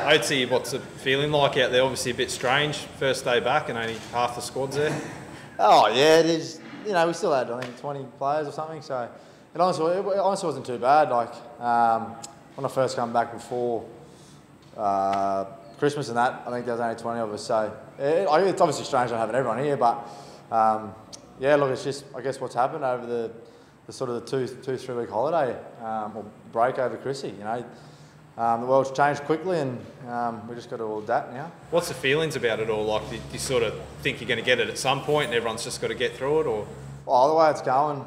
Oatesy, what's it feeling like out there? Obviously a bit strange, first day back and only half the squad's there. Oh yeah, it is. You know, we still had, I think, 20 players or something, so it honestly wasn't too bad. Like, when I first come back before Christmas and that, I think there was only 20 of us, so it's obviously strange not having everyone here, but yeah, look, it's just, I guess, what's happened over the sort of the 2-3 week holiday, or break over Chrissy, you know. The world's changed quickly and we just got to all adapt now. What's the feelings about it all? Like, do you sort of think you're going to get it at some point and everyone's just got to get through it, or? Well, the way it's going,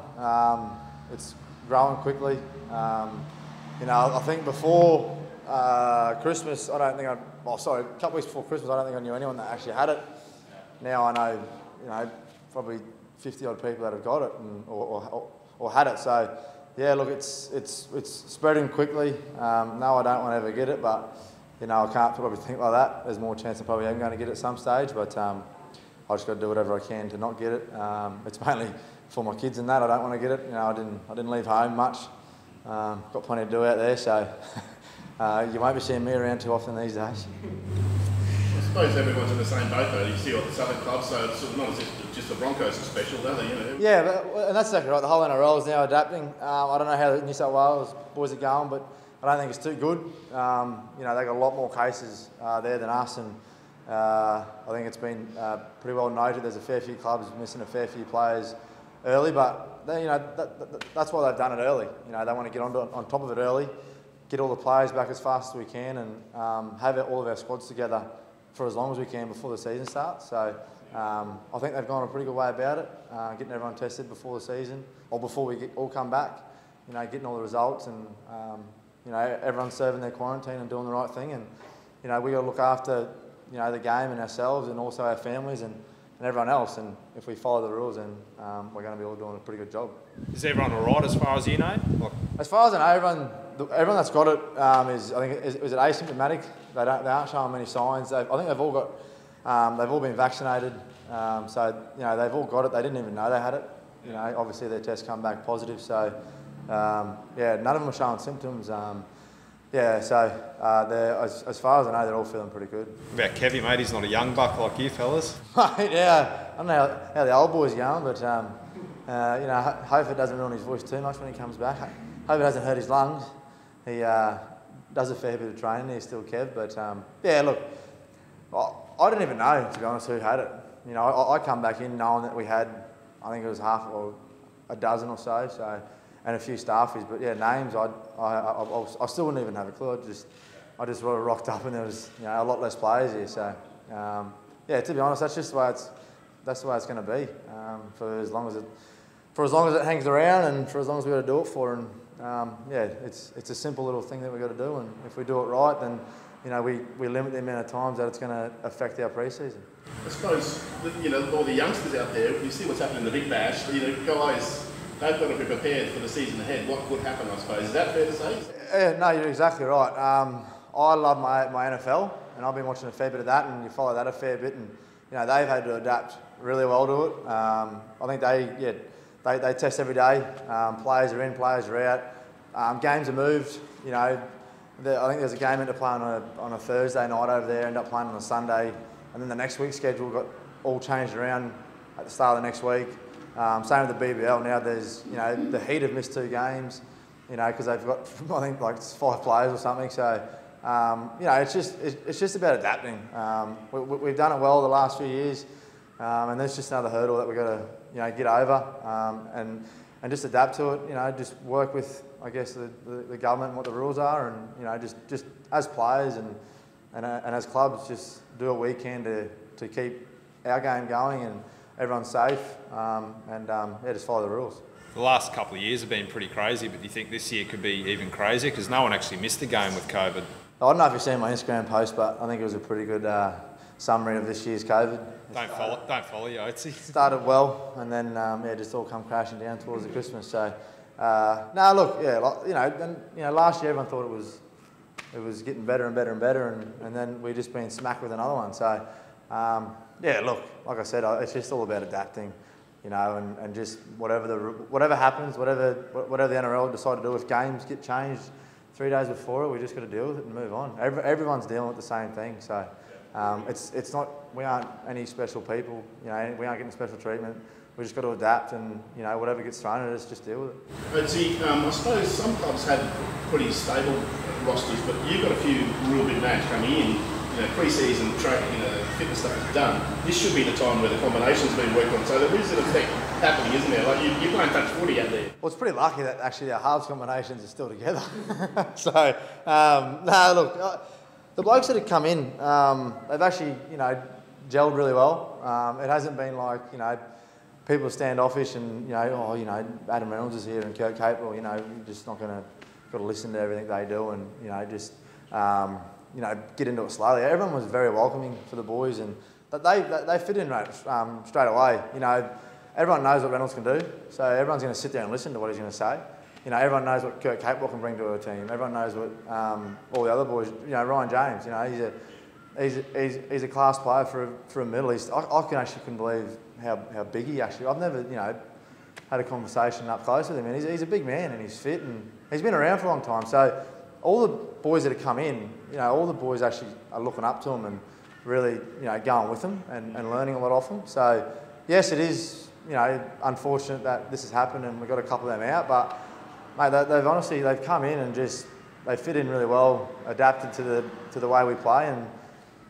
it's growing quickly. You know, I think before Christmas, a couple weeks before Christmas, I don't think I knew anyone that actually had it. Now I know, you know, probably 50 odd people that have got it or had it. So yeah, look, it's spreading quickly. No, I don't want to ever get it, but you know, I can't probably think like that. There's more chance I probably am going to get it at some stage, but I just got to do whatever I can to not get it. It's mainly for my kids and that. I don't want to get it. You know, I didn't leave home much. Got plenty to do out there, so you won't be seeing me around too often these days. I suppose everyone's in the same boat though. You see all the southern clubs, so it's sort of not just the Broncos are special, don't they? You know? Yeah, and that's exactly right. The whole NRL is now adapting. I don't know how the New South Wales boys are going, but I don't think it's too good. You know, they got a lot more cases there than us, and I think it's been pretty well noted. There's a fair few clubs missing a fair few players early, but they, you know, that's why they've done it early. You know, they want to get on top of it early, get all the players back as fast as we can, and have all of our squads together for as long as we can before the season starts. So I think they've gone a pretty good way about it, getting everyone tested before the season, or before we all come back. You know, getting all the results, and you know, everyone's serving their quarantine and doing the right thing. And you know, we got to look after, you know, the game and ourselves, and also our families and everyone else. And if we follow the rules, then we're going to be all doing a pretty good job. Is everyone all right as far as you know? Like, as far as I know, everyone that's got it is, I think, is it asymptomatic? They aren't showing many signs. I think they've all got, they've all been vaccinated. So you know, they've all got it. They didn't even know they had it. You know, obviously their tests come back positive. So yeah, none of them are showing symptoms. Yeah, so they're, as far as I know, they're all feeling pretty good. What about Kevy, mate? He's not a young buck like you fellas. Yeah, I don't know how the old boy's going, but you know, hope it doesn't ruin his voice too much when he comes back. Hope it hasn't hurt his lungs. He does a fair bit of training. He's still Kev, but yeah, look, I didn't even know, to be honest, who had it. You know, I come back in knowing that we had, I think it was half or a dozen or so, and a few staffies. But yeah, names, I still wouldn't even have a clue. I just sort of rocked up, and there was, you know, a lot less players here. So yeah, to be honest, that's just the way it's going to be for as long as it hangs around, and for as long as we've got to do it for. And yeah, it's a simple little thing that we've got to do, and if we do it right, then you know, we limit the amount of times that it's going to affect our pre-season. I suppose, you know, all the youngsters out there, you see what's happening in the Big Bash. You know, guys, they've got to be prepared for the season ahead. What could happen, I suppose? Is that fair to say? Yeah, no, you're exactly right. I love my NFL, and I've been watching a fair bit of that, and you follow that a fair bit, and you know, they've had to adapt really well to it. I think they test every day. Players are in, players are out. Games are moved. You know, I think there's a game into play on a Thursday night over there, end up playing on a Sunday, and then the next week's schedule got all changed around at the start of the next week. Same with the BBL. Now there's, you know, the Heat have missed 2 games, you know, because they've got, I think, like 5 players or something. So you know, it's just about adapting. We've done it well the last few years, and there's just another hurdle that we've got to, you know, get over, and just adapt to it. You know, just work with, I guess, the government and what the rules are, and you know, just as players and as clubs, just do what we can to keep our game going and everyone's safe, and yeah, just follow the rules. The last couple of years have been pretty crazy, but do you think this year could be even crazier? Because no one actually missed the game with COVID. I don't know if you've seen my Instagram post, but I think it was a pretty good summary of this year's COVID. Don't follow you, Oatesy. Started well, and then yeah, just all come crashing down towards the Christmas. So no, look, yeah, last year everyone thought it was getting better and better and better, and then we just been smacked with another one. So yeah, look, like I said, it's just all about adapting, you know, and just whatever happens, whatever the NRL decide to do, if games get changed, 3 days before it, we just got to deal with it and move on. Everyone's dealing with the same thing, so it's not, we aren't any special people, we aren't getting special treatment. We just got to adapt and, whatever gets thrown at us, just deal with it. But see, I suppose some clubs have pretty stable rosters, but you've got a few real big names coming in. Pre-season training, fitness stuff is done. This should be the time where the combination's been worked on. So there is an effect happening, isn't there? Like you're playing touch footy out there. Well, it's pretty lucky that actually our halves combinations are still together. So, no, look, the blokes that have come in, they've actually, gelled really well. It hasn't been like, people are standoffish and, Adam Reynolds is here and Kurt Capewell, you're just not got to listen to everything they do and, just, get into it slowly. Everyone was very welcoming for the boys and they fit in straight away. Everyone knows what Reynolds can do, so everyone's going to sit there and listen to what he's going to say. Everyone knows what Kurt Capewell can bring to a team. Everyone knows what all the other boys, Ryan James, he's a class player for a Middle East. I couldn't believe how big he actually. I've never, had a conversation up close with him, and he's a big man and he's fit and he's been around for a long time. So all the boys that have come in, all the boys actually are looking up to him and really, going with him and learning a lot off him. So yes, it is, unfortunate that this has happened and we've got a couple of them out, but mate, they've come in and just they fit in really well, adapted to the way we play, and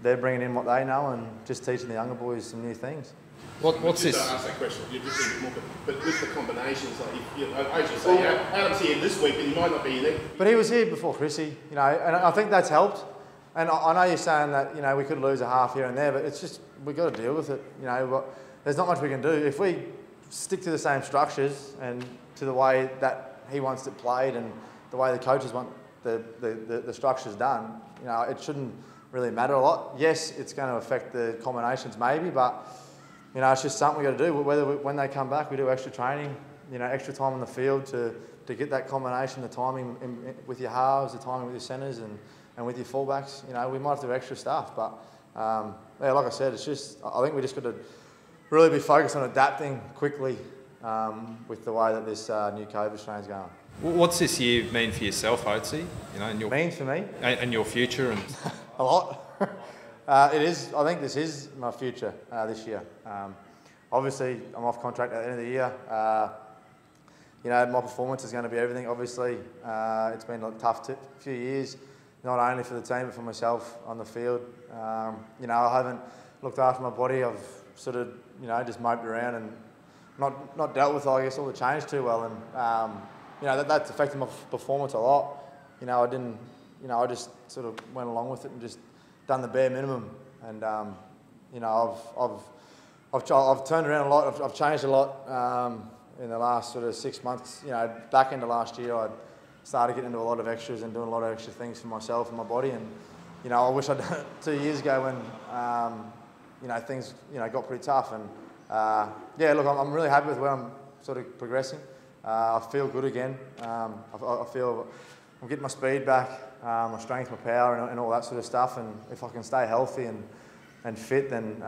they're bringing in what they know and just teaching the younger boys some new things. What's this? Ask that question. You're just a bit more, but with the combinations, like I just say, Adam's here this week, and he might not be there. But he was here before Chrissy, and I think that's helped. And I know you're saying that we could lose a half here and there, but it's just we've got to deal with it. There's not much we can do if we stick to the same structures and to the way that he wants it played and the way the coaches want the structures done. It shouldn't really matter a lot. Yes, it's going to affect the combinations maybe, but it's just something we got to do. When they come back, we do extra training, extra time on the field to get that combination, the timing with your halves, the timing with your centres, and with your fullbacks. We might have to do extra stuff, but like I said, it's just I think we just got to really be focused on adapting quickly with the way that this new COVID strain's going. What's this year mean for yourself, Oatesy? Mean for me? And your future and a lot. It is. I think this is my future this year. Obviously, I'm off contract at the end of the year. My performance is going to be everything. Obviously, it's been a tough few years, not only for the team but for myself on the field. I haven't looked after my body. I've sort of, just moped around and not dealt with, I guess, all the change too well. And that's affected my performance a lot. I didn't. I just sort of went along with it and just done the bare minimum, and I've turned around a lot. I've changed a lot in the last sort of 6 months. Back into last year, I started getting into a lot of extras and doing a lot of extra things for myself and my body. And I wish I'd done it 2 years ago when things got pretty tough. And look, I'm really happy with where I'm sort of progressing. I feel good again. I feel I'm getting my speed back, my strength, my power, and all that sort of stuff. And if I can stay healthy and fit, then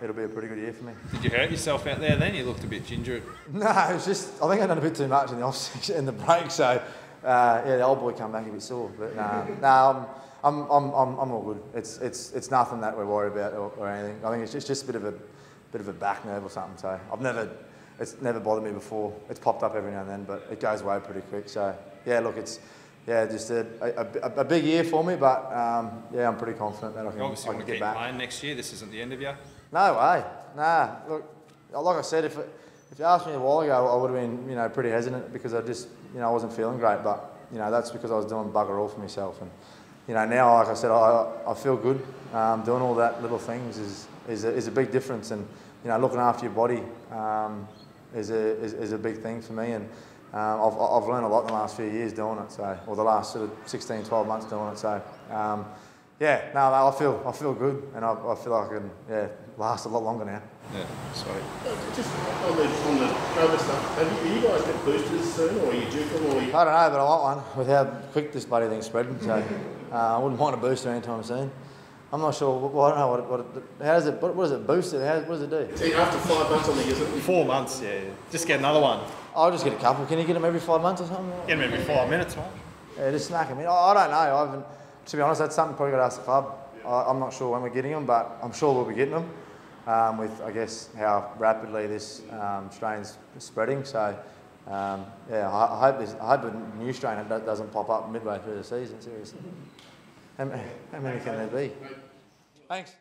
it'll be a pretty good year for me. Did you hurt yourself out there then? You looked a bit gingered. No, it was just I think I'd done a bit too much in the off-season, in the break. So the old boy come back a bit sore. But no, I'm all good. It's nothing that we're worried about or anything. I think it's just a bit of a back nerve or something. So it's never bothered me before. It's popped up every now and then, but it goes away pretty quick. So look, it's just a big year for me, but I'm pretty confident that I can obviously want to get keep back. playing next year. This isn't the end of you. No way. Nah. Look, like I said, if you asked me a while ago, I would have been pretty hesitant because I just I wasn't feeling great. But that's because I was doing bugger all for myself. And now, like I said, I feel good. Doing all that little things is a big difference. And looking after your body is a big thing for me. And I've learned a lot in the last few years doing it, or the last sort of 16, 12 months doing it. So, I feel good, and I feel like I can last a lot longer now. Yeah, sweet. Just on the COVID stuff, are you guys get boosters soon, or are you due for them? I don't know, but I want one with how quick this bloody thing's spreading. So I wouldn't mind a booster anytime soon. I'm not sure. Well, I don't know how does it. What does it boost it? What does it do? See, after 5 months, I think, is it? 4 months, yeah. Just get another one. I'll just get a couple. Can you get them every 5 months or something? Get them every 5 minutes, mate. Yeah, just smack them in. I don't know. I haven't, to be honest, that's something probably got to ask the club. I'm not sure when we're getting them, but I'm sure we'll be getting them. With, I guess, how rapidly this strain's spreading. So, yeah, I hope a new strain doesn't pop up midway through the season, seriously. How many can there be? Thanks.